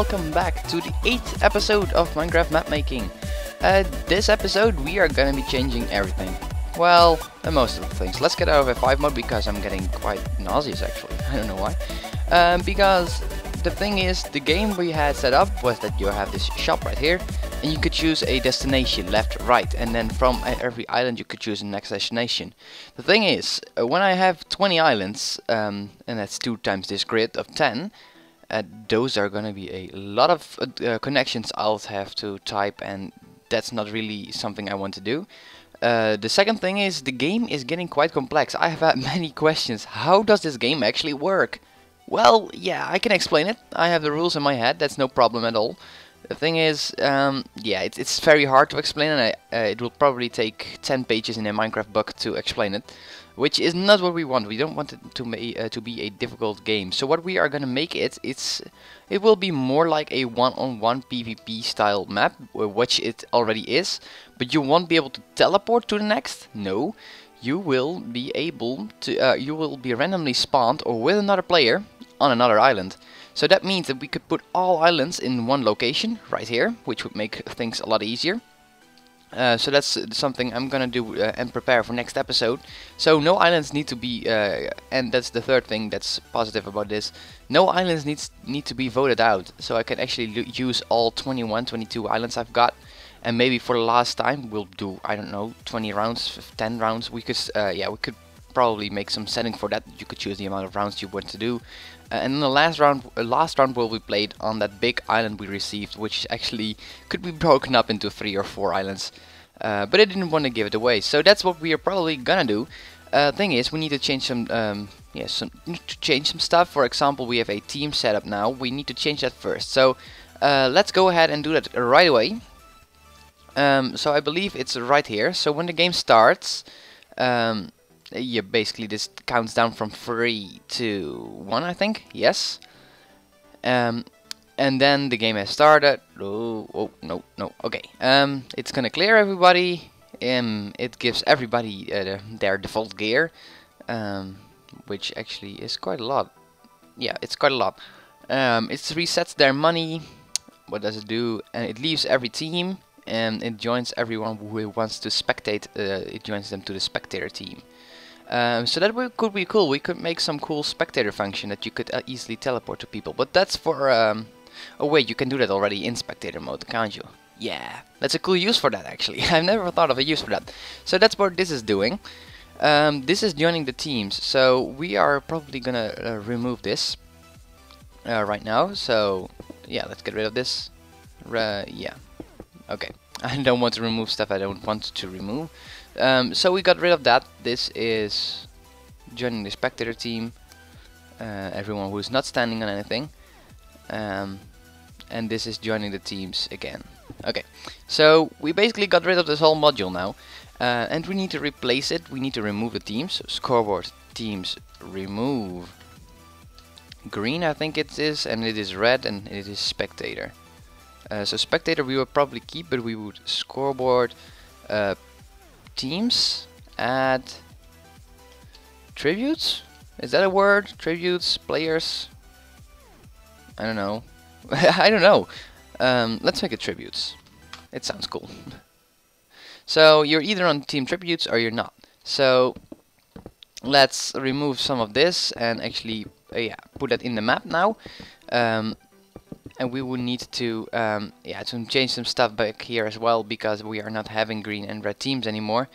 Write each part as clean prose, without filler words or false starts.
welcome back to the 8th episode of Minecraft Mapmaking. This episode we are gonna be changing everything. Well, most of the things. Let's get out of F5 mode because I'm getting quite nauseous actually. I don't know why. Because the thing is, the game we had set up was that you have this shop right here and you could choose a destination, left, right, and then from every island you could choose the next destination. The thing is, when I have 20 islands, and that's 2 times this grid of 10, those are gonna be a lot of connections I'll have to type, and that's not really something I want to do. The second thing is, the game is getting quite complex. I have had many questions. How does this game actually work? Well, yeah, I can explain it. I have the rules in my head, that's no problem at all. The thing is, yeah, it's very hard to explain, and it will probably take 10 pages in a Minecraft book to explain it, which is not what we want. We don't want it to be a difficult game. So what we are gonna make it will be more like a one-on-one PvP style map, which it already is. But you won't be able to teleport to the next. No, you will be able to. You will be randomly spawned or with another player on another island. So that means that we could put all islands in one location, right here, which would make things a lot easier. So that's something I'm gonna do and prepare for next episode. So no islands need to be, and that's the third thing that's positive about this, no islands need to be voted out. So I can actually use all 21, 22 islands I've got. And maybe for the last time we'll do, I don't know, 20 rounds, 10 rounds. We could, yeah, we could probably make some setting for that. You could choose the amount of rounds you want to do. And then the last round will be played on that big island we received, which actually could be broken up into 3 or 4 islands. But I didn't want to give it away, so that's what we are probably gonna do. Thing is, we need to change some, change some stuff. For example, we have a team set up now. We need to change that first. So let's go ahead and do that right away. So I believe it's right here. So when the game starts, yeah, basically this counts down from 3 to 1, I think. Yes. And then the game has started. Oh no. Okay. It's gonna clear everybody. It gives everybody their default gear, which actually is quite a lot. Yeah, it's quite a lot. It resets their money. What does it do? And it leaves every team, and it joins everyone who wants to spectate. It joins them to the spectator team. So that could be cool. We could make some cool spectator function that you could easily teleport to people. But that's for... oh wait, you can do that already in spectator mode, can't you? Yeah, that's a cool use for that actually. I've never thought of a use for that. So that's what this is doing. This is joining the teams. So we are probably gonna remove this right now. So yeah, let's get rid of this. Yeah, okay. I don't want to remove stuff I don't want to remove. So we got rid of that. This is joining the spectator team. Everyone who's not standing on anything. And this is joining the teams again. Okay, so we basically got rid of this whole module now. And we need to replace it. We need to remove the teams. So scoreboard, teams, remove. Green, I think it is, and it is red, and it is spectator. So spectator we would probably keep, but we would scoreboard, teams, add tributes. Is that a word? Tributes, players. I don't know. I don't know. Let's make it tributes. It sounds cool. So you're either on team tributes or you're not. So let's remove some of this and actually, yeah, put that in the map now. And we will need to, yeah, to change some stuff back here as well, because we are not having green and red teams anymore.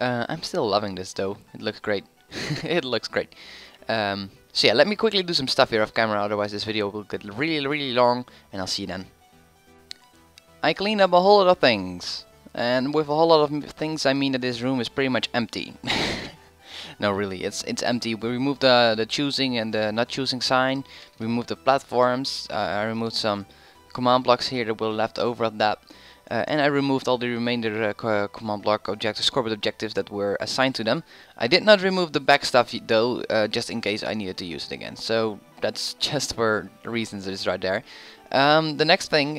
I'm still loving this though. It looks great. It looks great. So yeah, let me quickly do some stuff here off camera, otherwise this video will get really long, and I'll see you then. I cleaned up a whole lot of things, and with a whole lot of things I mean that this room is pretty much empty. No, really, it's empty. We removed the choosing and the not choosing sign. We removed the platforms. I removed some command blocks here that were left over of that. And I removed all the remainder command block objectives, scoreboard objectives that were assigned to them. I did not remove the back stuff though, just in case I needed to use it again. So that's just for the reasons it is right there. The next thing,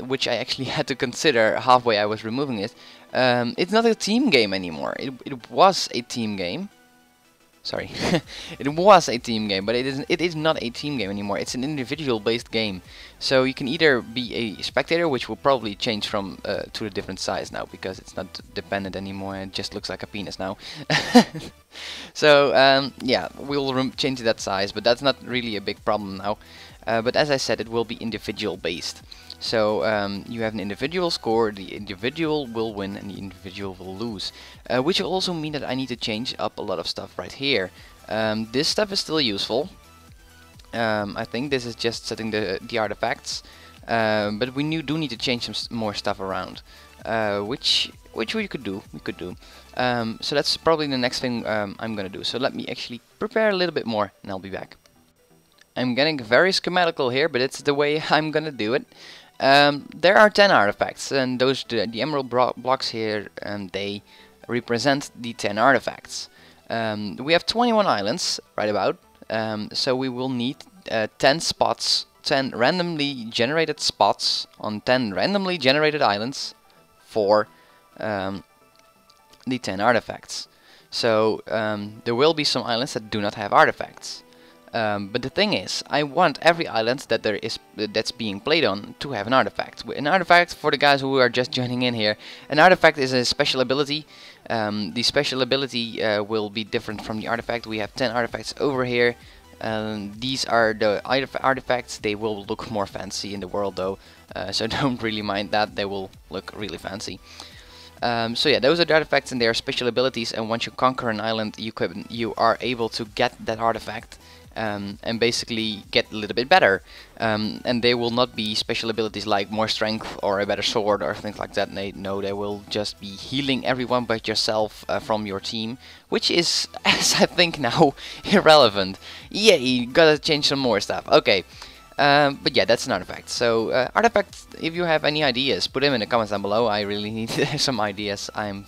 which I actually had to consider halfway I was removing it, it's not a team game anymore. It was a team game. Sorry, it was a team game, but it is not a team game anymore. It's an individual based game. So you can either be a spectator, which will probably change from to a different size now, because it's not dependent anymore. It just looks like a penis now. So yeah, we'll change that size, but that's not really a big problem now. But as I said, it will be individual based. So you have an individual score, the individual will win and the individual will lose. Which will also mean that I need to change up a lot of stuff right here. This stuff is still useful. I think this is just setting the artifacts. But we do need to change some more stuff around. Which we could do. So that's probably the next thing I'm gonna do. So let me actually prepare a little bit more and I'll be back. I'm getting very schematical here, but it's the way I'm gonna do it. There are 10 artifacts, and the emerald blocks here, they represent the 10 artifacts. We have 21 islands, right about, so we will need 10 spots, 10 randomly generated spots on 10 randomly generated islands for the 10 artifacts. So there will be some islands that do not have artifacts. But the thing is, I want every island that's being played on to have an artifact. An artifact, for the guys who are just joining in here, an artifact is a special ability. The special ability will be different from the artifact. We have 10 artifacts over here. These are the artifacts. They will look more fancy in the world though, so don't really mind that. They will look really fancy. So yeah, those are the artifacts and they are special abilities, and once you conquer an island, you are able to get that artifact. And basically get a little bit better, and they will not be special abilities like more strength or a better sword or things like that. No, they will just be healing everyone but yourself from your team, which is, as I think now, irrelevant. Yeah, you gotta change some more stuff. Okay, but yeah, that's an artifact. So artifacts, if you have any ideas, put them in the comments down below. I really need some ideas. I'm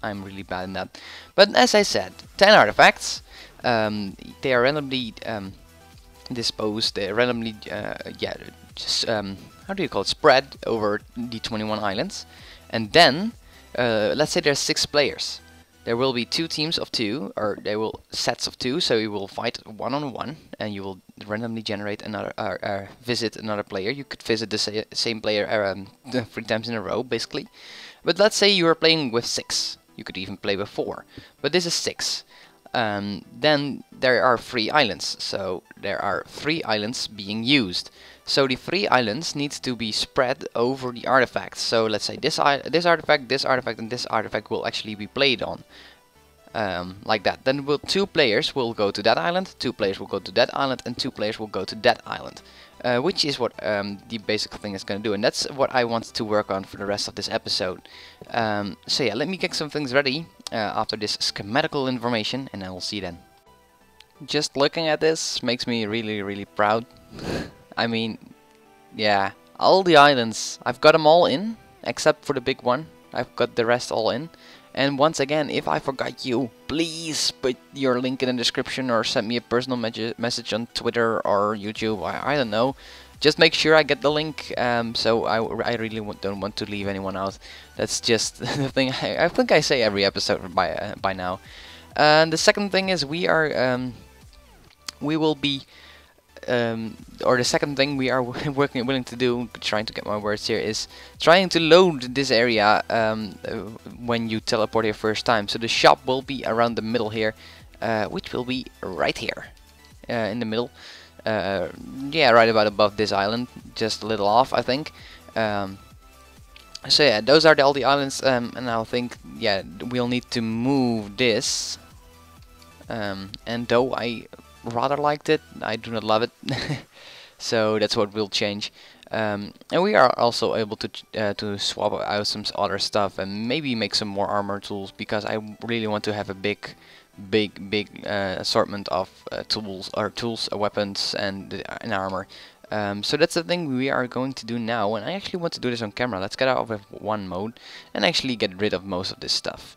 really bad in that. But as I said, 10 artifacts. They are randomly disposed. They're randomly, how do you call it? Spread over the 21 islands. And then, let's say there's 6 players. There will be 2 teams of 2, or sets of 2. So you will fight 1-on-1, and you will randomly generate another, visit another player. You could visit the same player 3 times in a row, basically. But let's say you are playing with 6. You could even play with 4. But this is 6. Then there are 3 islands, so there are 3 islands being used. So the 3 islands needs to be spread over the artifacts. So let's say this artifact, and this artifact will actually be played on, like that. Then 2 players will go to that island, 2 players will go to that island, and 2 players will go to that island. Which is what the basic thing is going to do, and that's what I want to work on for the rest of this episode. So yeah, let me get some things ready after this schematical information, and I will see you then. Just looking at this makes me really proud. I mean, yeah, all the islands, I've got them all in, except for the big one. I've got the rest all in. And once again, if I forgot you, please put your link in the description or send me a personal message on Twitter or YouTube. I don't know. Just make sure I get the link. So I really don't want to leave anyone out. That's just the thing I think I say every episode by now. And the second thing is we will be. Or the second thing we are willing to do, trying to get my words here, is trying to load this area when you teleport here first time. So the shop will be around the middle here, which will be right here in the middle. Yeah, right about above this island, just a little off, I think. So yeah, those are all the islands, and I think, yeah, we'll need to move this. And though I rather liked it, I do not love it. So that's what will change. And we are also able to swap out some other stuff and maybe make some more armor tools, because I really want to have a big assortment of tools, weapons, and armor. So that's the thing we are going to do now, and I actually want to do this on camera. Let's get out of F1 mode and actually get rid of most of this stuff.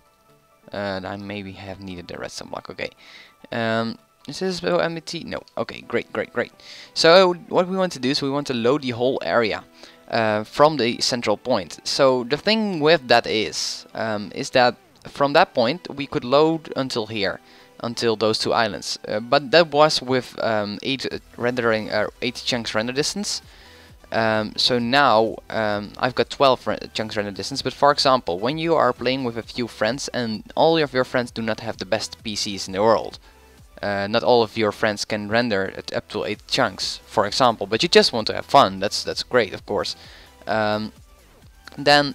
I maybe have needed the redstone block. Okay. Is this MBT? No. Okay, great. So what we want to do is we want to load the whole area from the central point. So the thing with that is that from that point we could load until here, until those 2 islands. But that was with 8 chunks render distance. So now I've got 12 chunks render distance. But for example, when you are playing with a few friends and all of your friends do not have the best PCs in the world, not all of your friends can render at up to 8 chunks, for example, but you just want to have fun. That's great, of course. Then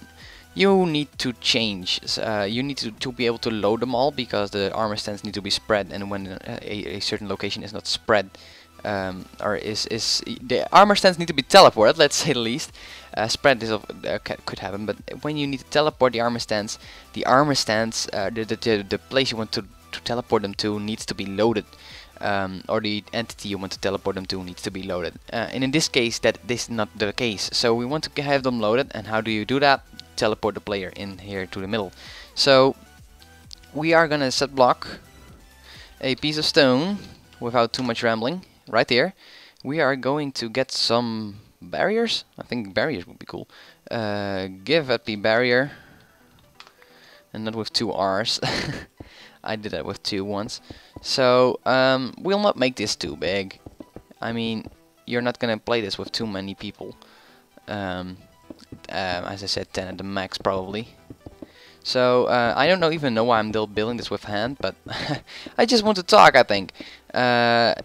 you need to change. You need to be able to load them all, because the armor stands need to be spread, and when a certain location is not spread, or is the armor stands need to be teleported, let's say the least. Spread is could happen, but when you need to teleport the armor stands, the place you want to teleport them to needs to be loaded, or the entity you want to teleport them to needs to be loaded. And in this case, that is not the case. So we want to have them loaded, and how do you do that? Teleport the player in here to the middle. So we are gonna set block a piece of stone without too much rambling right here. We are going to get some barriers. I think barriers would be cool. Give up the barrier, and not with 2 R's. I did that with 2 once. So we'll not make this too big. I mean, you're not gonna play this with too many people. As I said, 10 at the max probably. So I don't even know why I'm still building this with hand, but I just want to talk, I think,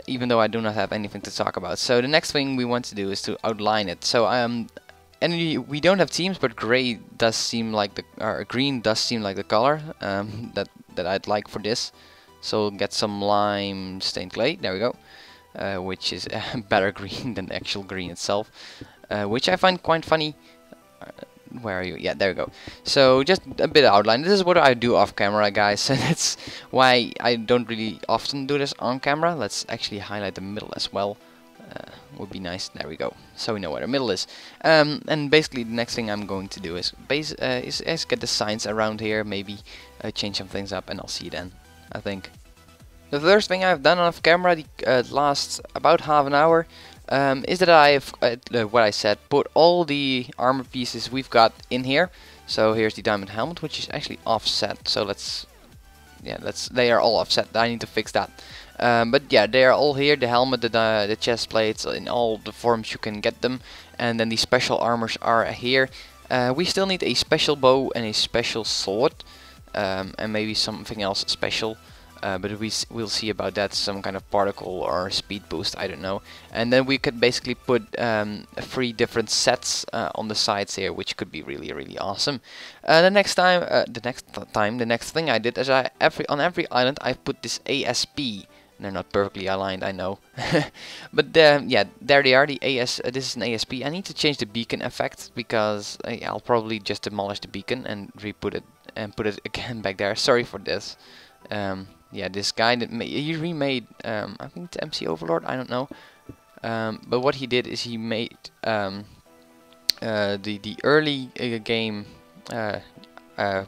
even though I do not have anything to talk about. So the next thing we want to do is to outline it. So and we don't have teams, but gray does seem like green does seem like the color that I'd like for this. So we'll get some lime stained clay. There we go, which is better green than the actual green itself, which I find quite funny. Where are you? Yeah, there we go. So just a bit of outline. This is what I do off camera, guys, and that's why I don't really often do this on camera. Let's actually highlight the middle as well. Would be nice. There we go. So we know where the middle is. And basically the next thing I'm going to do is get the signs around here, maybe change some things up, and I'll see you then, I think. The first thing I've done off camera, the last about half an hour, is that I've, what I said, put all the armor pieces we've got in here. So here's the diamond helmet, which is actually offset. So they are all offset. I need to fix that. But yeah, they are all here. The helmet, the chest plates, in all the forms you can get them. And then the special armors are here. We still need a special bow and a special sword, and maybe something else special. But we'll see about that, some kind of particle or speed boost, I don't know. And then we could basically put 3 different sets on the sides here, which could be really awesome. The next thing I did is on every island I put this ASP. They're not perfectly aligned, I know. But yeah, there they are. This is an ASP. I need to change the beacon effect, because I'll probably just demolish the beacon and re-put it and put it again back there. Sorry for this. Yeah, this guy that he remade, I think the MC Overlord, I don't know. But what he did is he made the early game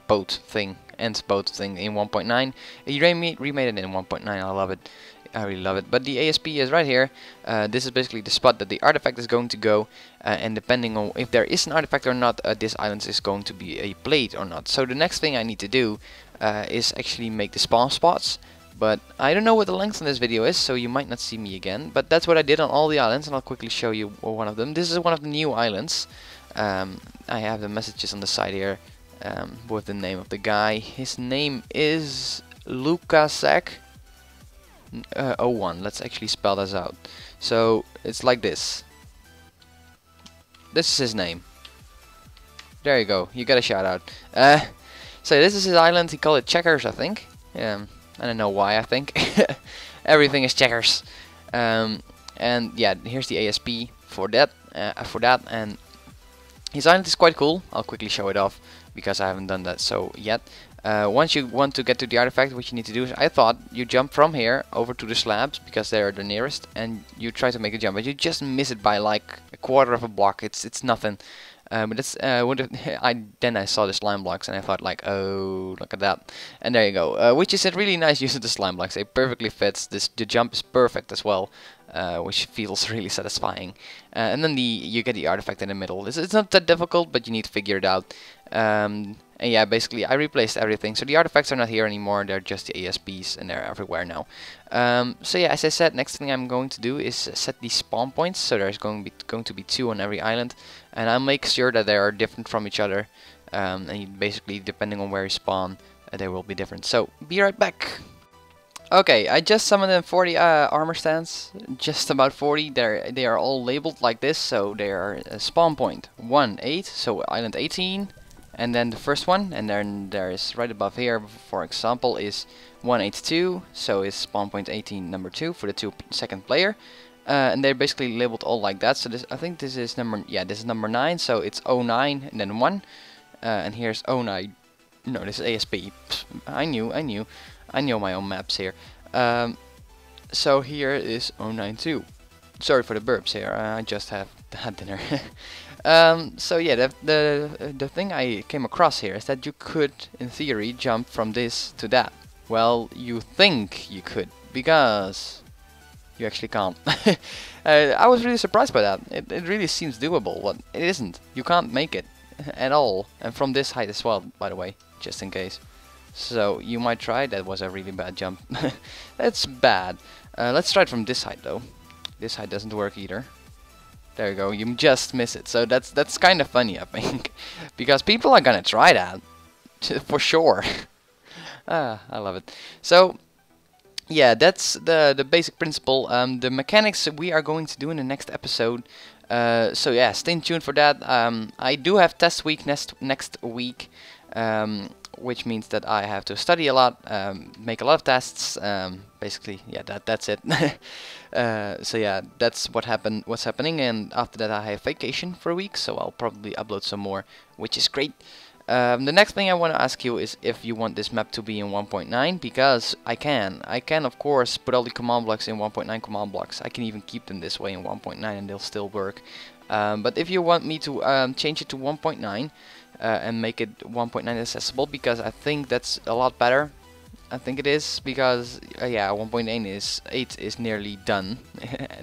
boat thing, Ant boat thing in 1.9. He remade it in 1.9. I love it. I really love it. But the ASP is right here. This is basically the spot that the artifact is going to go, and depending on if there is an artifact or not, this island is going to be a plate or not. So the next thing I need to do is actually make the spawn spots. But I don't know what the length on this video is, so you might not see me again. But that's what I did on all the islands, and I'll quickly show you one of them. This is one of the new islands. I have the messages on the side here with the name of the guy. His name is Lukasek 01. Let's actually spell this out. So it's like this. This is his name. There you go. You got a shout out. So this is his island. He called it Checkers, I think. I don't know why. I think everything is checkers. And yeah, here's the ASP for that. And his island is quite cool. I'll quickly show it off because I haven't done that so yet. Once you want to get to the artifact, what you need to do is, I thought you jump from here over to the slabs because they're the nearest, and you try to make a jump, but you just miss it by like a quarter of a block. It's nothing. But it's then I saw the slime blocks and I thought like, oh, look at that, and there you go. Which is a really nice use of the slime blocks. It perfectly fits. The jump is perfect as well, which feels really satisfying. And then you get the artifact in the middle. It's not that difficult, but you need to figure it out. And And yeah, basically I replaced everything. So the artifacts are not here anymore, they're just the ASPs and they're everywhere now. So yeah, as I said, next thing I'm going to do is set these spawn points. So there's going to be 2 on every island. And I'll make sure that they are different from each other. And basically, depending on where you spawn, they will be different. So, be right back! Okay, I just summoned in 40 armor stands, just about 40. They are all labeled like this, so they are spawn point 1, 8, so island 18, and then the first one, and then there is right above here, for example, is 182, so it's spawn point 18 number 2 for the second player, and they're basically labeled all like that. So this, I think this is number, yeah, this is number 9, so it's 09 and then 1, and here's 09. No, this is ASP. Psst, I know my own maps here. So here is 092. Sorry for the burps here. I just had dinner. So yeah, the thing I came across here is that you could, in theory, jump from this to that. Well, you think you could, because you actually can't. I was really surprised by that. It really seems doable, but it isn't. You can't make it at all, and from this height as well, by the way, just in case. So you might try. That was a really bad jump. That's bad. Let's try it from this height though. This height doesn't work either. There you go. You just miss it. So that's kind of funny, I think, because people are gonna try that for sure. I love it. So yeah, that's the basic principle. The mechanics we are going to do in the next episode. So yeah, stay tuned for that. I do have test week next week. Which means that I have to study a lot, make a lot of tests. Basically, yeah, that's it. So yeah, that's what's happening, and after that I have vacation for a week, so I'll probably upload some more, which is great. The next thing I want to ask you is if you want this map to be in 1.9, because I can of course put all the command blocks in 1.9 command blocks. I can even keep them this way in 1.9 and they'll still work. But if you want me to change it to 1.9, and make it 1.9 accessible, because I think that's a lot better. I think it is, because yeah, 1.8 is nearly done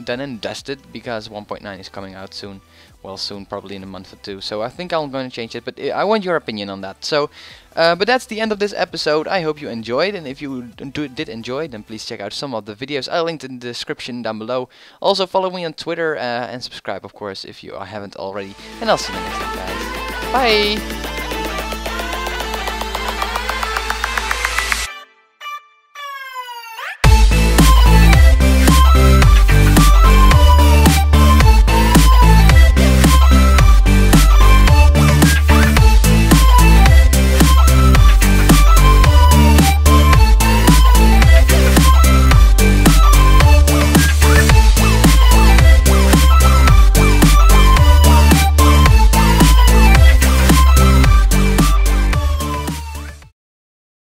done and dusted, because 1.9 is coming out soon. Well, soon, probably in a month or 2. So I think I'm going to change it, but I want your opinion on that. So but that's the end of this episode. I hope you enjoyed, and if you did enjoy, then please check out some of the videos I linked in the description down below. Also follow me on Twitter, and subscribe, of course, if you haven't already, and I'll see you next time, guys. Bye!